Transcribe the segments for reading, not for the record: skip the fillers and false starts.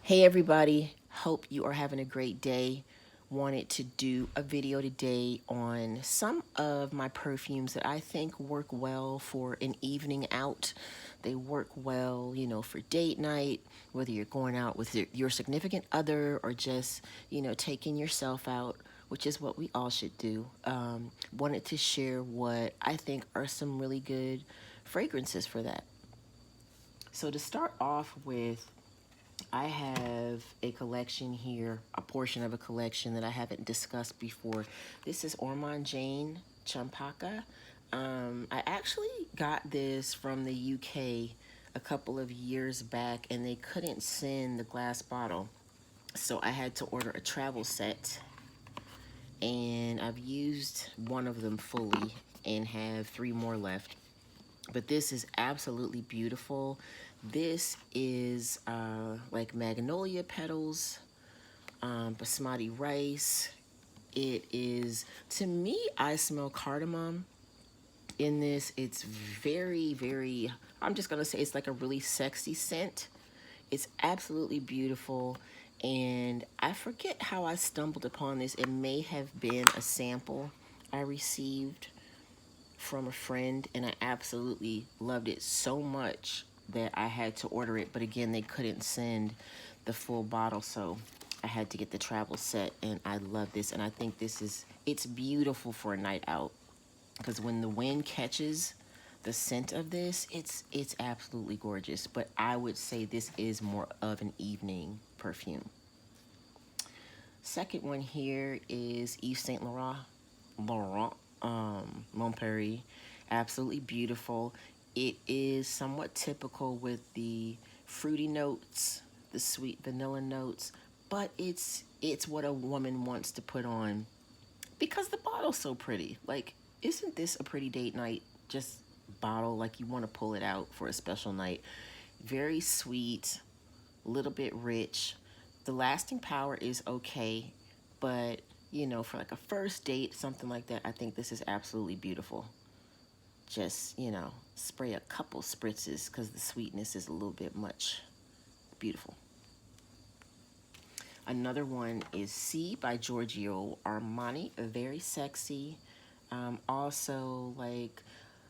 Hey everybody, hope you are having a great day. Wanted to do a video today on some of my perfumes that I think work well for an evening out. They work well, for date night, whether you're going out with your significant other or just, taking yourself out, which is what we all should do. Wanted to share what I think are some really good fragrances for that. So to start off with, I have a collection here, a portion of a collection that I haven't discussed before. This is Armond Jane Champaka. I actually got this from the UK a couple of years back, and they couldn't send the glass bottle. So I had to order a travel set, and I've used one of them fully and have three more left. But this is absolutely beautiful. This is like magnolia petals, basmati rice. It is, to me, I smell cardamom in this. It's very, I'm just gonna say it's like a really sexy scent. It's absolutely beautiful. And I forget how I stumbled upon this. It may have been a sample I received from a friend, and I absolutely loved it so much that I had to order it. But again, they couldn't send the full bottle, so I had to get the travel set, and I love this. And I think it's beautiful for a night out, because when the wind catches the scent of this, it's absolutely gorgeous. But I would say this is more of an evening perfume. Second one here is Yves Saint Laurent, Montpellier. Absolutely beautiful. It is somewhat typical with the fruity notes, the sweet vanilla notes, but it's what a woman wants to put on because the bottle's so pretty. Like, isn't this a pretty date night? Just bottle, like you want to pull it out for a special night. Very sweet, a little bit rich. The lasting power is okay, but for like a first date, something like that, I think this is absolutely beautiful. Just, spray a couple spritzes because the sweetness is a little bit much. Beautiful. Another one is C by Giorgio Armani, very sexy. Also, like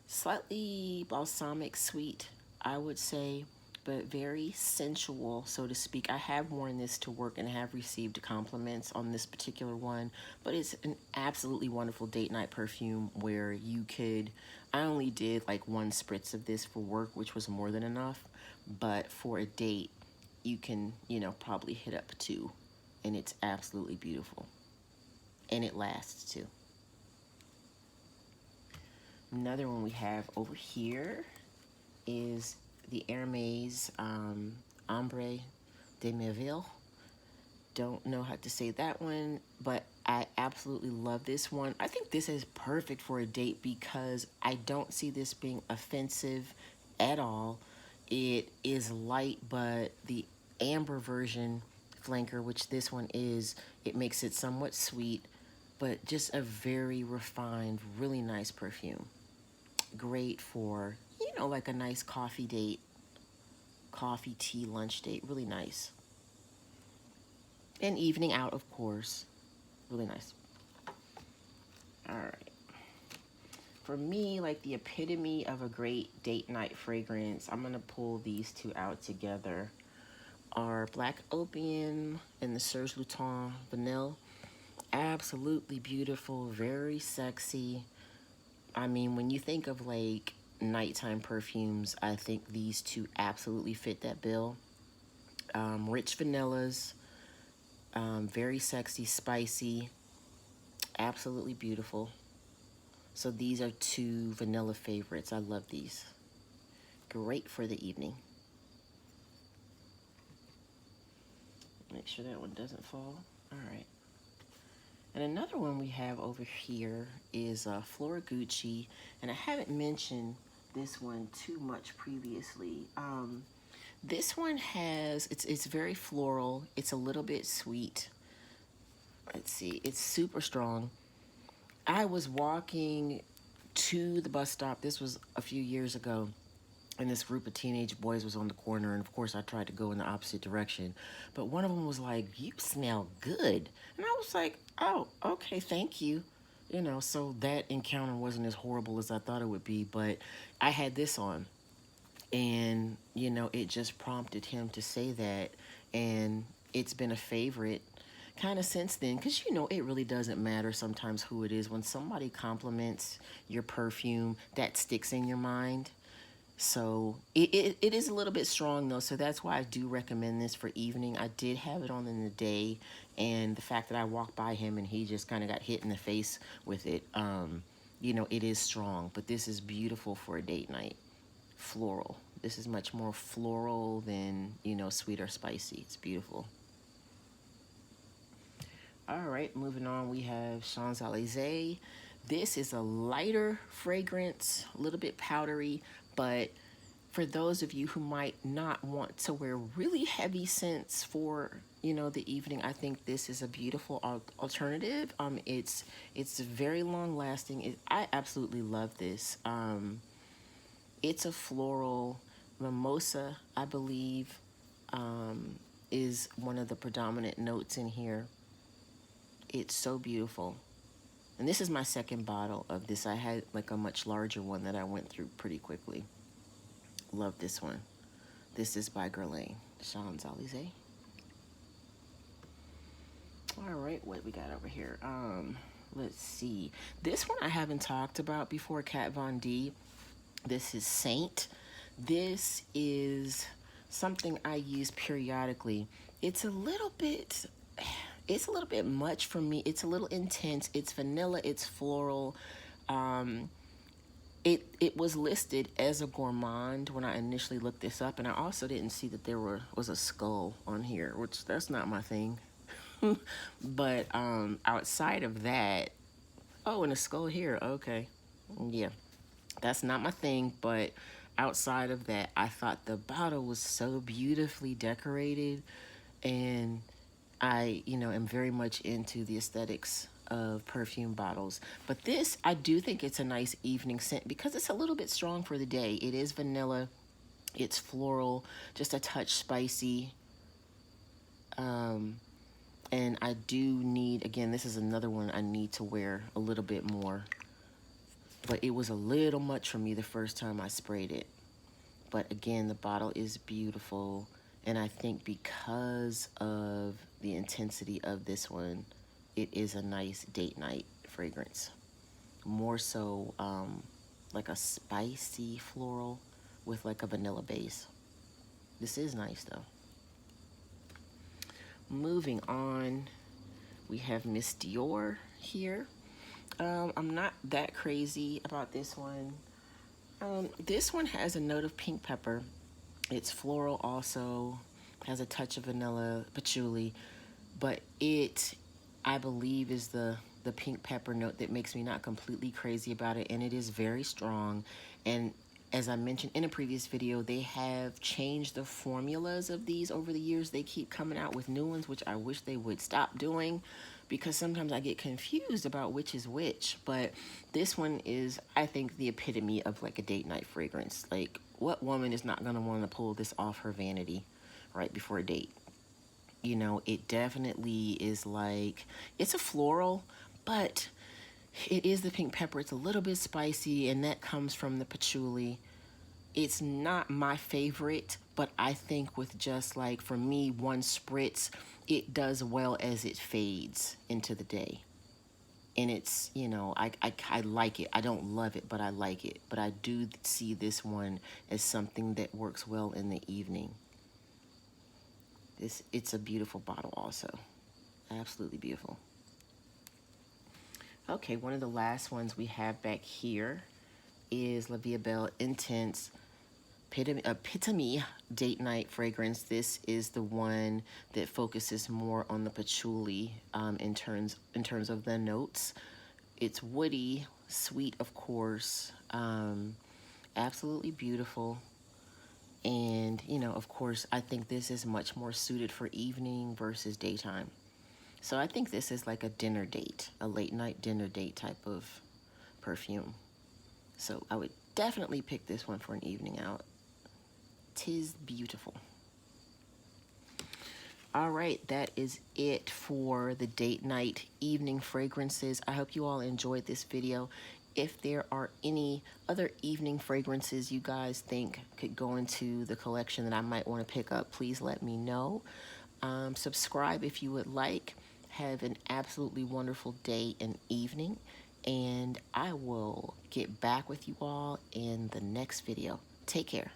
slightly balsamic sweet, I would say, but very sensual, so to speak. I have worn this to work and have received compliments on this particular one, but it's an absolutely wonderful date night perfume where you could, I only did like one spritz of this for work, which was more than enough, but for a date, you can, probably hit up two, and it's absolutely beautiful. And it lasts too. Another one we have over here is the Hermes Ombre de Merveille. Don't know how to say that one, but I absolutely love this one. I think this is perfect for a date because I don't see this being offensive at all. It is light, but the amber version flanker, which this one is, it makes it somewhat sweet, but just a very refined, really nice perfume. Great for, like a nice coffee date, coffee, tea, lunch date. Really nice. And evening out, of course. Really nice. All right. For me, like the epitome of a great date night fragrance, I'm going to pull these two out together, are Black Opium and the Serge Lutens Vanille. Absolutely beautiful, very sexy. I mean, when you think of like nighttime perfumes, I think these two absolutely fit that bill. Rich vanillas, very sexy, spicy, absolutely beautiful. So these are two vanilla favorites. I love these. Great for the evening. Make sure that one doesn't fall. All right. And another one we have over here is Flora Gucci, and I haven't mentioned this one too much previously. This one has, it's very floral. It's a little bit sweet. Let's see, it's super strong. I was walking to the bus stop. This was a few years ago, and this group of teenage boys was on the corner, and of course I tried to go in the opposite direction, but one of them was like, "You smell good," and I was like, "Oh, okay, thank you." So that encounter wasn't as horrible as I thought it would be, but I had this on, and it just prompted him to say that, and it's been a favorite kind of since then, because it really doesn't matter sometimes who it is. When somebody compliments your perfume, that sticks in your mind. So it is a little bit strong though, so that's why I do recommend this for evening. I did have it on in the day, and the fact that I walked by him and he just kind of got hit in the face with it, it is strong, but this is beautiful for a date night. Floral. This is much more floral than, sweet or spicy. It's beautiful. All right, moving on, we have Champs-Élysées. This is a lighter fragrance, a little bit powdery, but for those of you who might not want to wear really heavy scents for, the evening, I think this is a beautiful alternative. It's very long lasting. I absolutely love this. It's a floral mimosa, I believe, is one of the predominant notes in here. It's so beautiful. And this is my second bottle of this. I had like a much larger one that I went through pretty quickly. Love this one. This is by Guerlain, Champs-Élysées. All right, what we got over here? Let's see. This one I haven't talked about before, Kat Von D. This is Saint. This is something I use periodically. It's a little bit much for me. It's a little intense. It's vanilla, it's floral. It was listed as a gourmand when I initially looked this up, and I also didn't see that there was a skull on here, which that's not my thing. But outside of that, oh, and a skull here. Okay, yeah, that's not my thing. But outside of that, I thought the bottle was so beautifully decorated, and I, am very much into the aesthetics of perfume bottles. But this, I do think it's a nice evening scent because it's a little bit strong for the day. It is vanilla, it's floral, just a touch spicy. And I do need, again, this is another one I need to wear a little bit more. But it was a little much for me the first time I sprayed it. But again, the bottle is beautiful. And I think because of the intensity of this one, it is a nice date night fragrance. More so like a spicy floral with like a vanilla base. This is nice though. Moving on, we have Miss Dior here. I'm not that crazy about this one. This one has a note of pink pepper. It's floral also, has a touch of vanilla, patchouli, but it, I believe, is the pink pepper note that makes me not completely crazy about it, and it is very strong. And as I mentioned in a previous video, they have changed the formulas of these over the years. They keep coming out with new ones, which I wish they would stop doing because sometimes I get confused about which is which. But this one is, I think, the epitome of like a date night fragrance. Like, what woman is not going to want to pull this off her vanity right before a date? It definitely is like, it's a floral, but it is the pink pepper. It's a little bit spicy, and that comes from the patchouli. It's not my favorite, but I think with just like, for me, one spritz, it does well as it fades into the day. And it's, I like it. I don't love it, but I like it. But I do see this one as something that works well in the evening. It's a beautiful bottle also. Absolutely beautiful. Okay, one of the last ones we have back here is La Vie Belle Intense Epitome Date Night Fragrance. This is the one that focuses more on the patchouli in terms of the notes. It's woody, sweet, of course, absolutely beautiful. And, of course, I think this is much more suited for evening versus daytime. So I think this is like a dinner date, a late night dinner date type of perfume. So I would definitely pick this one for an evening out. 'tis beautiful. All right, that is it for the date night evening fragrances. I hope you all enjoyed this video. If there are any other evening fragrances you guys think could go into the collection that I might want to pick up, please let me know. Subscribe if you would like. Have an absolutely wonderful day and evening, and I will get back with you all in the next video. Take care.